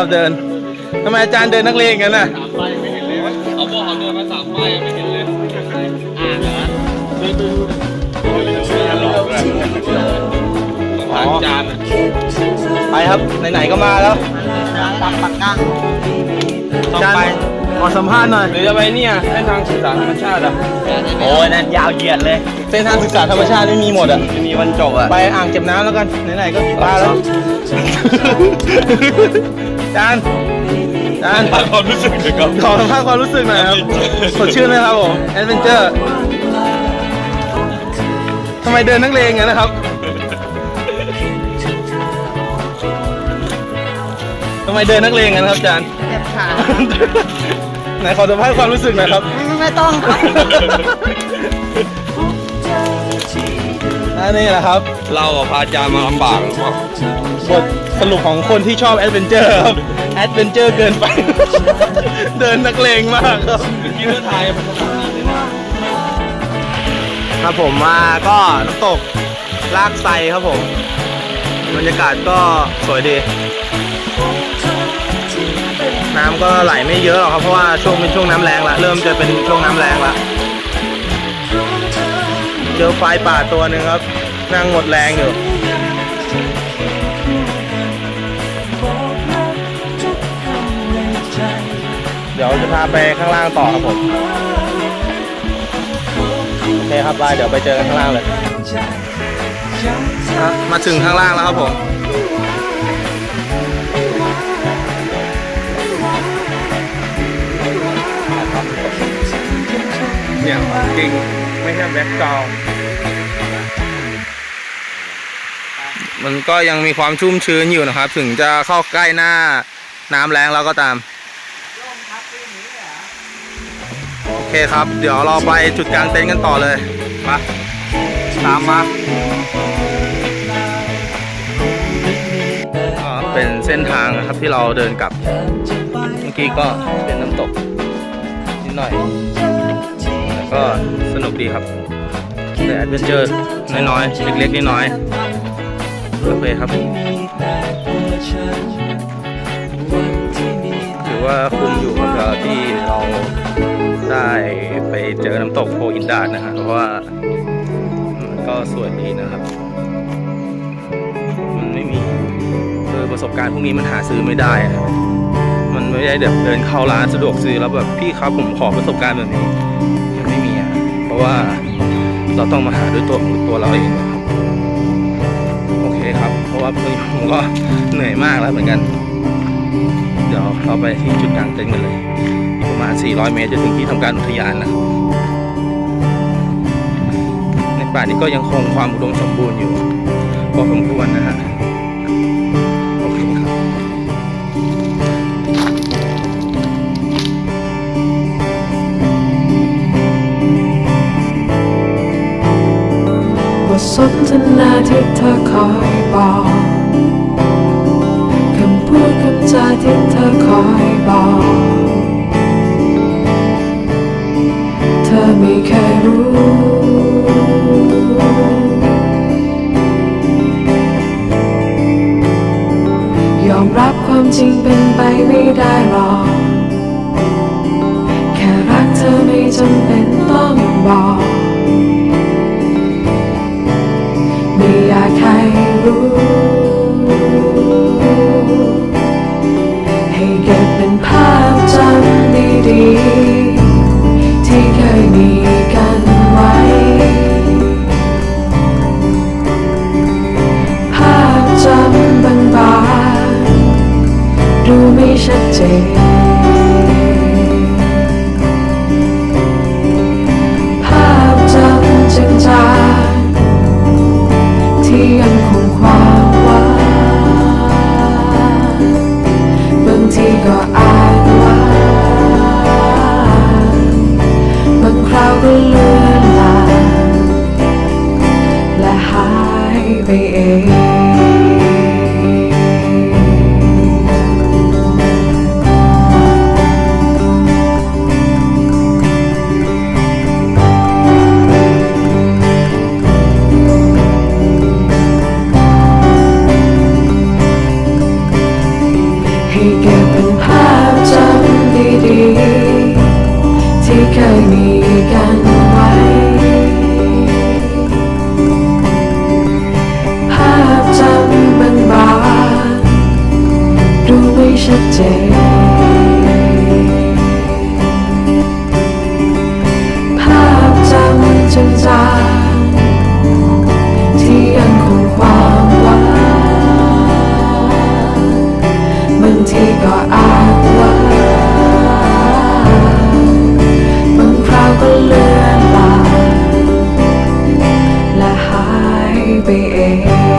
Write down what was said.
ครับเดินทำไมอาจารย์เดินนักเลงกันน่ะ3 ป้ายไม่เห็นเลยเขาบอกเขาเดินมา3 ป้ายไม่เห็นเลยเหรออาจารย์ไปครับไหนๆก็มาแล้ว ตามปากก้าง อาจารย์ขอสัมภาษณ์หน่อย หรือจะไปเนี่ยเส้นทางสื่อสารธรรมชาติอ่ะ โอ้ยนั่นยาวเหยียดเลย เส้นทางศึกษาธรรมชาติไม่มีหมดอ่ะ ไม่มีวันจบอ่ะ ไปอ่างเก็บน้ำแล้วกันไหนๆก็ปลาแล้วอาจารย์ความรู้สึกเลยครับ ขอสัมภาษณ์ความรู้สึกหน่อยครับสดชื่นไหมครับผมแอดเวนเจอร์ทำไมเดินนักเลงกันนะครับทำไมเดินนักเลงกันครับอาจารย์ เจ็บขา ไหนขอสัมภาษณ์ความรู้สึกหน่อยครับ ไม่ต้องครับ นี่แหละครับ เราพาอาจารย์มาลำบากหรือเปล่า บทสรุปของคนที่ชอบแอดเวนเจอร์ครับแอดเวนเจอร์เกินไป เดินนักเลงมากครับ คิดว่าไทยเป็นสถานที่เลยนะครับ ผมมาก็น้ำตกลากไซครับผมบรรยากาศก็สวยดีน้ำก็ไหลไม่เยอะหรอกครับเพราะว่าช่วงเป็นช่วงน้ำแรงละเริ่มจะเป็นช่วงน้ำแรงละเจอควายป่าตัวหนึ่งครับนั่งหมดแรงอยู่เดี๋ยวจะพาไปข้างล่างต่อครับผมโอเคครับบายเดี๋ยวไปเจอกันข้างล่างเลยมาถึงข้างล่างแล้วครับผมเนี่ยจริงไม่ใช่แบ็คกราวด์มันก็ยังมีความชุ่มชื้นอยู่นะครับถึงจะเข้าใกล้หน้าน้ำแล้งแล้วก็ตามโอเคครับเดี๋ยวเราไปจุดกลางเต็นท์กันต่อเลยมาตามมาเป็นเส้นทางนะครับที่เราเดินกลับเมื่อกี้ก็เป็นน้ำตกนิดหน่อยแต่ก็สนุกดีครับแต่แอดเวนเจอร์น้อยๆเล็กๆน้อยๆโอเคครับถือว่าคุ้มอยู่กับที่เราได้ไปเจอน้ำตกโพอินดาดนะฮะเพราะว่าก็สวยดีนะครับมันไม่มีประสบการณ์พวกนี้มันหาซื้อไม่ได้มันไม่ได้เดินเข้าร้านสะดวกซื้อแล้วแบบพี่ครับผมขอประสบการณ์แบบนี้มันไม่มีเพราะว่าเราต้องมาหาด้วยตัวเราเองนะครับโอเคครับเพราะว่าผมก็เหนื่อยมากแล้วเหมือนกันเดี๋ยวเราไปที่จุดกลางเต็นท์กันเลยประมาณ400 เมตรจะถึงที่ทำการอุทยานนะครับในป่านี้ก็ยังคงความอุดมสมบูรณ์อยู่พอสมควรนะฮะโอเคครับบทสนทนาที่เธอคอยบอกคำพูดคำจาที่เธอคอยบอกเธอไม่เคยรู้ยอมรับความจริงเป็นไปไม่ได้หรอกแค่รักเธอไม่จำเป็นต้องบอกไม่อยากให้รู้ให้เก็บเป็นภาพจำดีๆที่เคยมีกันไว้ภาพจำบางๆดูไม่ชัดเจนภาพ อง